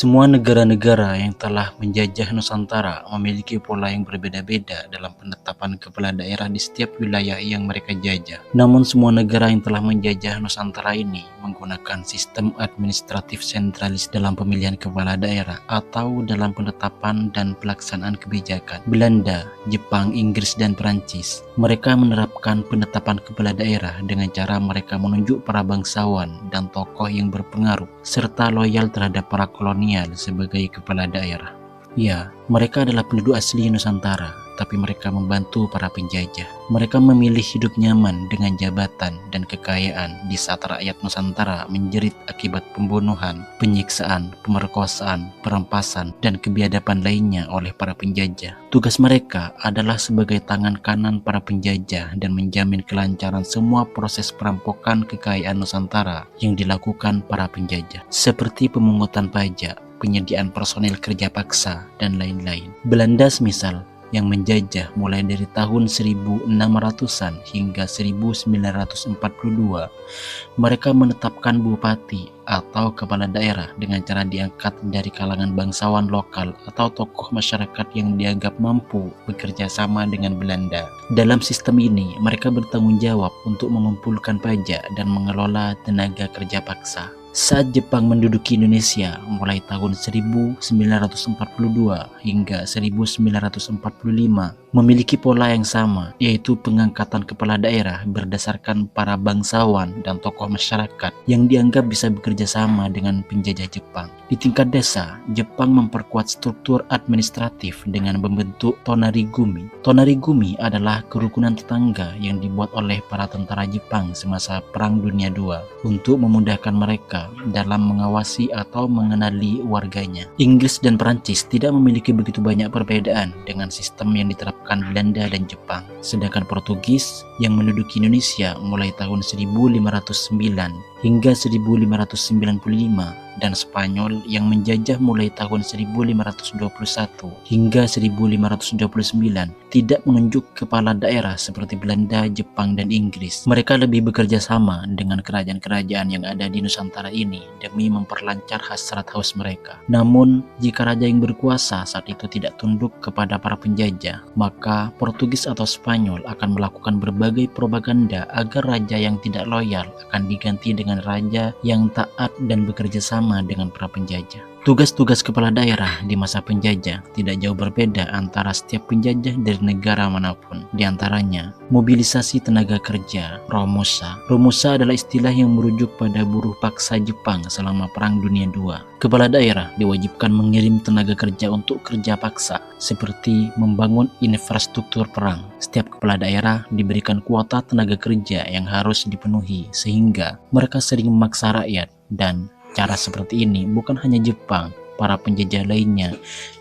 Semua negara-negara yang telah menjajah Nusantara memiliki pola yang berbeda-beda dalam penetapan kepala daerah di setiap wilayah yang mereka jajah. Namun semua negara yang telah menjajah Nusantara ini menggunakan sistem administratif sentralis dalam pemilihan kepala daerah atau dalam penetapan dan pelaksanaan kebijakan. Belanda, Jepang, Inggris, dan Perancis, mereka menerapkan penetapan kepala daerah dengan cara mereka menunjuk para bangsawan dan tokoh yang berpengaruh serta loyal terhadap para kolonial sebagai kepala daerah. Ya, mereka adalah penduduk asli Nusantara, tapi mereka membantu para penjajah. Mereka memilih hidup nyaman dengan jabatan dan kekayaan di saat rakyat Nusantara menjerit akibat pembunuhan, penyiksaan, pemerkosaan, perampasan, dan kebiadaban lainnya oleh para penjajah. Tugas mereka adalah sebagai tangan kanan para penjajah dan menjamin kelancaran semua proses perampokan kekayaan Nusantara yang dilakukan para penjajah, seperti pemungutan pajak, penyediaan personil kerja paksa, dan lain-lain. Belanda semisal yang menjajah mulai dari tahun 1600-an hingga 1942, mereka menetapkan bupati atau kepala daerah dengan cara diangkat dari kalangan bangsawan lokal atau tokoh masyarakat yang dianggap mampu bekerja sama dengan Belanda. Dalam sistem ini, mereka bertanggung jawab untuk mengumpulkan pajak dan mengelola tenaga kerja paksa. Saat Jepang menduduki Indonesia mulai tahun 1942 hingga 1945, memiliki pola yang sama, yaitu pengangkatan kepala daerah berdasarkan para bangsawan dan tokoh masyarakat yang dianggap bisa bekerja sama dengan penjajah Jepang. Di tingkat desa, Jepang memperkuat struktur administratif dengan membentuk tonarigumi. Tonarigumi adalah kerukunan tetangga yang dibuat oleh para tentara Jepang semasa Perang Dunia II untuk memudahkan mereka dalam mengawasi atau mengenali warganya. Inggris dan Perancis tidak memiliki begitu banyak perbedaan dengan sistem yang diterapkan Belanda dan Jepang. Sedangkan Portugis yang menduduki Indonesia mulai tahun 1509 hingga 1595 dan Spanyol yang menjajah mulai tahun 1521 hingga 1529 tidak menunjuk kepala daerah seperti Belanda, Jepang, dan Inggris. Mereka lebih bekerja sama dengan kerajaan-kerajaan yang ada di Nusantara ini demi memperlancar hasrat haus mereka. Namun, jika raja yang berkuasa saat itu tidak tunduk kepada para penjajah, maka Portugis atau Spanyol akan melakukan berbagai propaganda agar raja yang tidak loyal akan diganti dengan raja yang taat dan bekerja sama dengan para penjajah. Tugas-tugas kepala daerah di masa penjajah tidak jauh berbeda antara setiap penjajah dari negara manapun. Di antaranya, mobilisasi tenaga kerja, romusa. Romusa adalah istilah yang merujuk pada buruh paksa Jepang selama Perang Dunia II. Kepala daerah diwajibkan mengirim tenaga kerja untuk kerja paksa, seperti membangun infrastruktur perang. Setiap kepala daerah diberikan kuota tenaga kerja yang harus dipenuhi, sehingga mereka sering memaksa rakyat. Dan cara seperti ini bukan hanya Jepang, para penjajah lainnya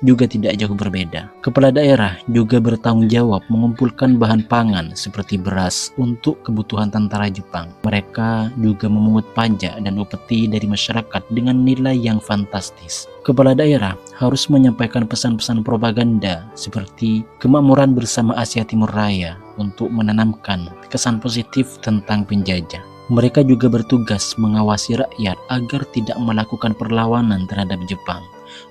juga tidak jauh berbeda. Kepala daerah juga bertanggung jawab mengumpulkan bahan pangan seperti beras untuk kebutuhan tentara Jepang. Mereka juga memungut pajak dan upeti dari masyarakat dengan nilai yang fantastis. Kepala daerah harus menyampaikan pesan-pesan propaganda seperti kemakmuran bersama Asia Timur Raya untuk menanamkan kesan positif tentang penjajah. Mereka juga bertugas mengawasi rakyat agar tidak melakukan perlawanan terhadap Jepang.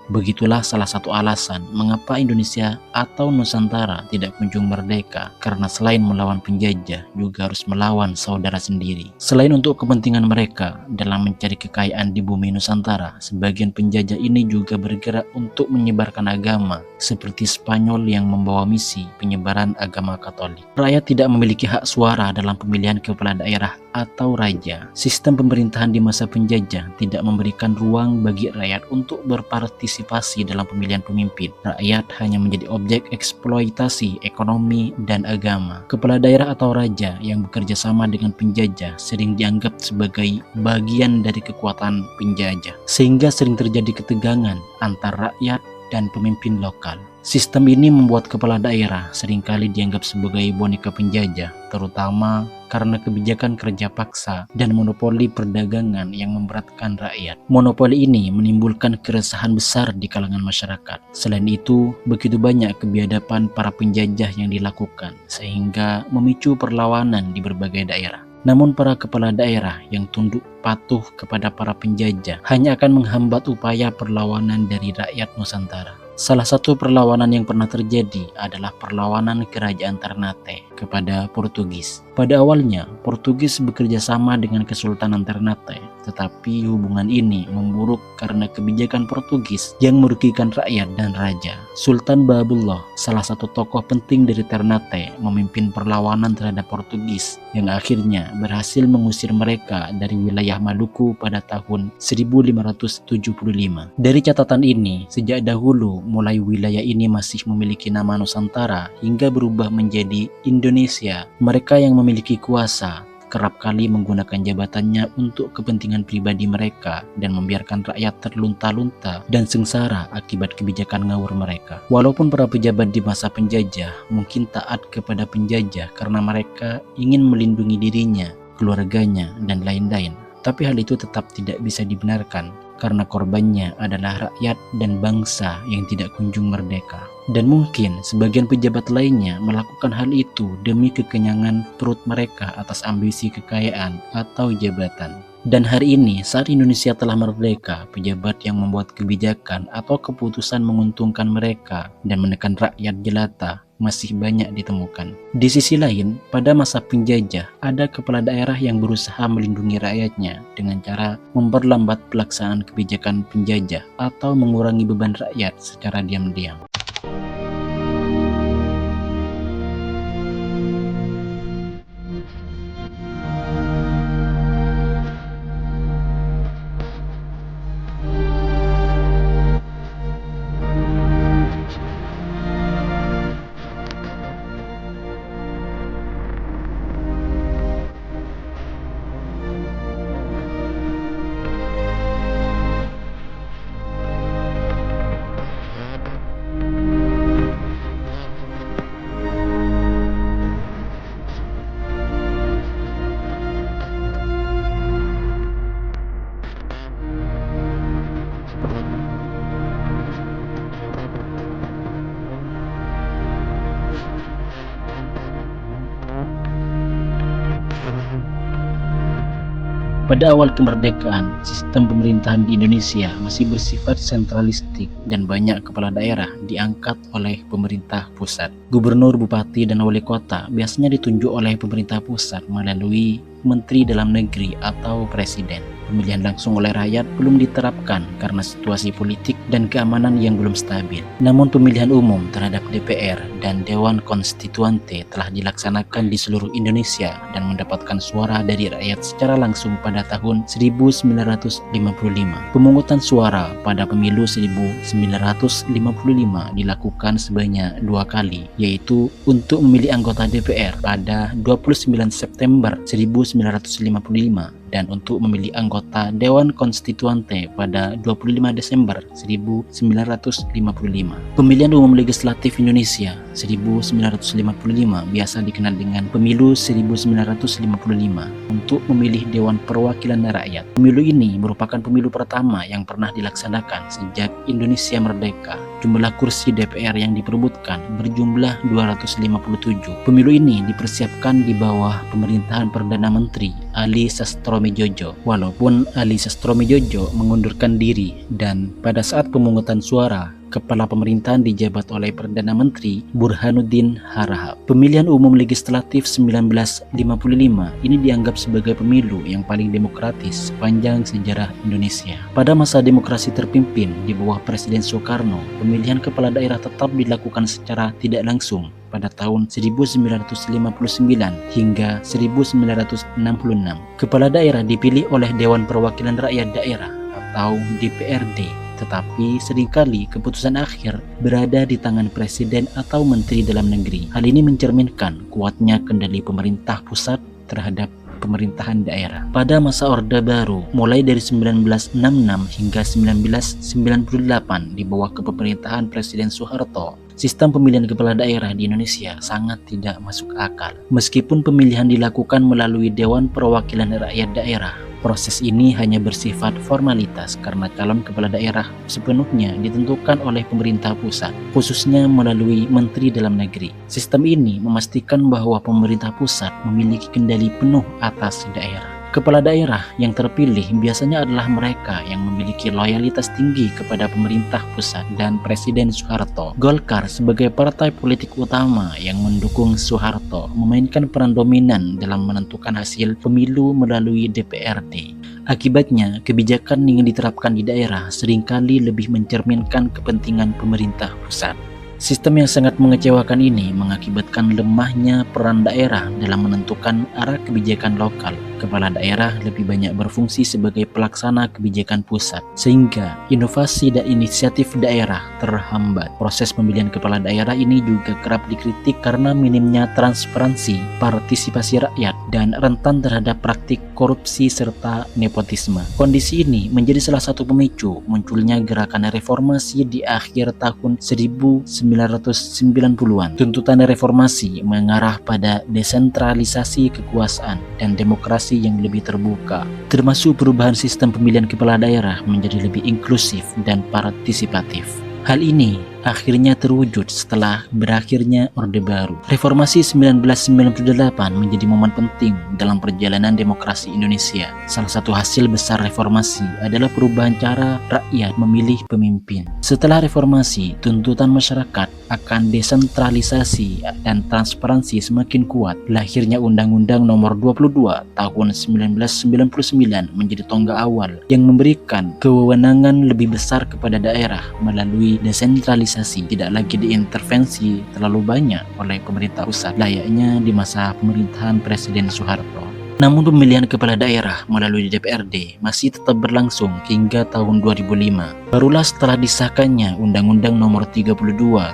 Begitulah salah satu alasan mengapa Indonesia atau Nusantara tidak kunjung merdeka, karena selain melawan penjajah juga harus melawan saudara sendiri. Selain untuk kepentingan mereka dalam mencari kekayaan di bumi Nusantara, sebagian penjajah ini juga bergerak untuk menyebarkan agama, seperti Spanyol yang membawa misi penyebaran agama Katolik. Rakyat tidak memiliki hak suara dalam pemilihan kepala daerah atau raja. Sistem pemerintahan di masa penjajah tidak memberikan ruang bagi rakyat untuk berpartisipasi dalam pemilihan pemimpin. Rakyat hanya menjadi objek eksploitasi ekonomi dan agama. Kepala daerah atau raja yang bekerja sama dengan penjajah sering dianggap sebagai bagian dari kekuatan penjajah, sehingga sering terjadi ketegangan antar rakyat dan pemimpin lokal. Sistem ini membuat kepala daerah seringkali dianggap sebagai boneka penjajah, terutama karena kebijakan kerja paksa dan monopoli perdagangan yang memberatkan rakyat. Monopoli ini menimbulkan keresahan besar di kalangan masyarakat. Selain itu, begitu banyak kebiadaban para penjajah yang dilakukan, sehingga memicu perlawanan di berbagai daerah. Namun para kepala daerah yang tunduk patuh kepada para penjajah hanya akan menghambat upaya perlawanan dari rakyat Nusantara. Salah satu perlawanan yang pernah terjadi adalah perlawanan kerajaan Ternate kepada Portugis. Pada awalnya, Portugis bekerja sama dengan Kesultanan Ternate, tetapi hubungan ini memburuk karena kebijakan Portugis yang merugikan rakyat dan raja. Sultan Bahabullah, salah satu tokoh penting dari Ternate, memimpin perlawanan terhadap Portugis yang akhirnya berhasil mengusir mereka dari wilayah Maluku pada tahun 1575. Dari catatan ini, sejak dahulu mulai wilayah ini masih memiliki nama Nusantara hingga berubah menjadi Indonesia. Mereka yang memiliki kuasa kerap kali menggunakan jabatannya untuk kepentingan pribadi mereka dan membiarkan rakyat terlunta-lunta dan sengsara akibat kebijakan ngawur mereka. Walaupun para pejabat di masa penjajah mungkin taat kepada penjajah karena mereka ingin melindungi dirinya, keluarganya, dan lain-lain, tapi hal itu tetap tidak bisa dibenarkan karena korbannya adalah rakyat dan bangsa yang tidak kunjung merdeka. Dan mungkin sebagian pejabat lainnya melakukan hal itu demi kekenyangan perut mereka atas ambisi kekayaan atau jabatan. Dan hari ini saat Indonesia telah merdeka, pejabat yang membuat kebijakan atau keputusan menguntungkan mereka dan menekan rakyat jelata masih banyak ditemukan. Di sisi lain, pada masa penjajah, ada kepala daerah yang berusaha melindungi rakyatnya dengan cara memperlambat pelaksanaan kebijakan penjajah atau mengurangi beban rakyat secara diam-diam. Pada awal kemerdekaan, sistem pemerintahan di Indonesia masih bersifat sentralistik dan banyak kepala daerah diangkat oleh pemerintah pusat. Gubernur, bupati, dan wali kota biasanya ditunjuk oleh pemerintah pusat melalui Menteri Dalam Negeri atau Presiden. Pemilihan langsung oleh rakyat belum diterapkan karena situasi politik dan keamanan yang belum stabil. Namun pemilihan umum terhadap DPR dan Dewan Konstituante telah dilaksanakan di seluruh Indonesia dan mendapatkan suara dari rakyat secara langsung pada tahun 1955. Pemungutan suara pada pemilu 1955 dilakukan sebanyak 2 kali, yaitu untuk memilih anggota DPR pada 29 September 1955 dan untuk memilih anggota Dewan Konstituante pada 25 Desember 1955. Pemilihan umum legislatif Indonesia 1955 biasa dikenal dengan Pemilu 1955 untuk memilih Dewan Perwakilan Rakyat. Pemilu ini merupakan pemilu pertama yang pernah dilaksanakan sejak Indonesia merdeka. Jumlah kursi DPR yang diperebutkan berjumlah 257. Pemilu ini dipersiapkan di bawah pemerintahan Perdana Menteri Ali Sastroamidjojo. Walaupun Ali Sastroamidjojo mengundurkan diri dan pada saat pemungutan suara, kepala pemerintahan dijabat oleh Perdana Menteri Burhanuddin Harahap. Pemilihan umum legislatif 1955 ini dianggap sebagai pemilu yang paling demokratis sepanjang sejarah Indonesia. Pada masa demokrasi terpimpin di bawah Presiden Soekarno, pemilihan kepala daerah tetap dilakukan secara tidak langsung pada tahun 1959 hingga 1966. Kepala daerah dipilih oleh Dewan Perwakilan Rakyat Daerah atau DPRD. Tetapi seringkali keputusan akhir berada di tangan Presiden atau Menteri Dalam Negeri. Hal ini mencerminkan kuatnya kendali pemerintah pusat terhadap pemerintahan daerah. Pada masa Orde Baru, mulai dari 1966 hingga 1998 di bawah kepemerintahan Presiden Soeharto, sistem pemilihan kepala daerah di Indonesia sangat tidak masuk akal. Meskipun pemilihan dilakukan melalui Dewan Perwakilan Rakyat Daerah, Proses ini hanya bersifat formalitas karena calon kepala daerah sepenuhnya ditentukan oleh pemerintah pusat, khususnya melalui Menteri Dalam Negeri. Sistem ini memastikan bahwa pemerintah pusat memiliki kendali penuh atas daerah. Kepala daerah yang terpilih biasanya adalah mereka yang memiliki loyalitas tinggi kepada pemerintah pusat dan Presiden Soeharto. Golkar sebagai partai politik utama yang mendukung Soeharto memainkan peran dominan dalam menentukan hasil pemilu melalui DPRD. Akibatnya, kebijakan yang diterapkan di daerah seringkali lebih mencerminkan kepentingan pemerintah pusat. Sistem yang sangat mengecewakan ini mengakibatkan lemahnya peran daerah dalam menentukan arah kebijakan lokal. Kepala daerah lebih banyak berfungsi sebagai pelaksana kebijakan pusat, sehingga inovasi dan inisiatif daerah terhambat. Proses pemilihan kepala daerah ini juga kerap dikritik karena minimnya transparansi, partisipasi rakyat, dan rentan terhadap praktik korupsi serta nepotisme. Kondisi ini menjadi salah satu pemicu munculnya gerakan reformasi di akhir tahun 1990-an. Tuntutan reformasi mengarah pada desentralisasi kekuasaan dan demokrasi yang lebih terbuka, termasuk perubahan sistem pemilihan kepala daerah menjadi lebih inklusif dan partisipatif. Hal ini akhirnya terwujud setelah berakhirnya Orde Baru. Reformasi 1998 menjadi momen penting dalam perjalanan demokrasi Indonesia. Salah satu hasil besar reformasi adalah perubahan cara rakyat memilih pemimpin. Setelah reformasi, tuntutan masyarakat akan desentralisasi dan transparansi semakin kuat. Lahirnya Undang-Undang Nomor 22 Tahun 1999 menjadi tonggak awal yang memberikan kewenangan lebih besar kepada daerah melalui desentralisasi. Tidak lagi diintervensi terlalu banyak oleh pemerintah pusat layaknya di masa pemerintahan Presiden Soeharto. Namun pemilihan kepala daerah melalui DPRD masih tetap berlangsung hingga tahun 2005. Barulah setelah disahkannya Undang-Undang Nomor 32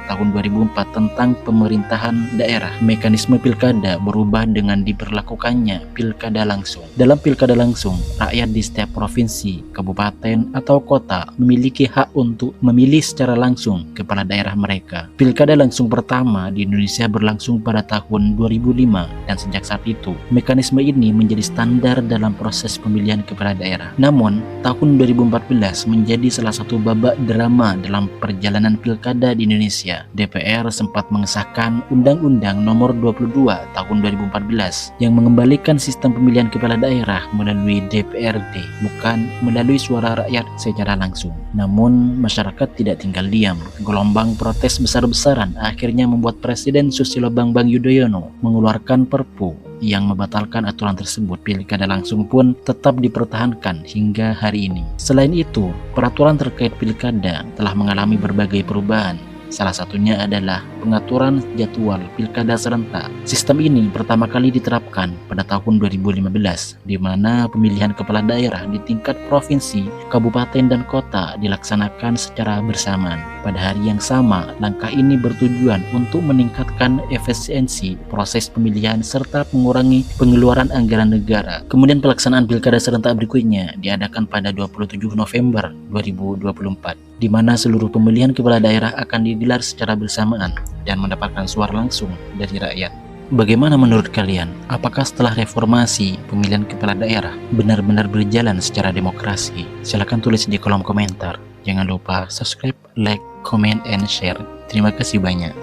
Tahun 2004 tentang pemerintahan daerah, mekanisme pilkada berubah dengan diberlakukannya pilkada langsung. Dalam pilkada langsung, rakyat di setiap provinsi, kabupaten, atau kota memiliki hak untuk memilih secara langsung kepala daerah mereka. Pilkada langsung pertama di Indonesia berlangsung pada tahun 2005 dan sejak saat itu, mekanisme ini menjadi standar dalam proses pemilihan kepala daerah. Namun, tahun 2014 menjadi salah satu babak drama dalam perjalanan pilkada di Indonesia. DPR sempat mengesahkan Undang-Undang Nomor 22 Tahun 2014 yang mengembalikan sistem pemilihan kepala daerah melalui DPRD, bukan melalui suara rakyat secara langsung. Namun, masyarakat tidak tinggal diam. Gelombang protes besar-besaran akhirnya membuat Presiden Susilo Bambang Yudhoyono mengeluarkan Perpu yang membatalkan aturan tersebut. Pilkada langsung pun tetap dipertahankan hingga hari ini. Selain itu, peraturan terkait pilkada telah mengalami berbagai perubahan. Salah satunya adalah pengaturan jadwal pilkada serentak. Sistem ini pertama kali diterapkan pada tahun 2015, di mana pemilihan kepala daerah di tingkat provinsi, kabupaten, dan kota dilaksanakan secara bersamaan. Pada hari yang sama, langkah ini bertujuan untuk meningkatkan efisiensi proses pemilihan serta mengurangi pengeluaran anggaran negara. Kemudian pelaksanaan pilkada serentak berikutnya diadakan pada 27 November 2024. Di mana seluruh pemilihan kepala daerah akan digelar secara bersamaan dan mendapatkan suara langsung dari rakyat. Bagaimana menurut kalian? Apakah setelah reformasi pemilihan kepala daerah benar-benar berjalan secara demokrasi? Silahkan tulis di kolom komentar. Jangan lupa subscribe, like, comment, and share. Terima kasih banyak.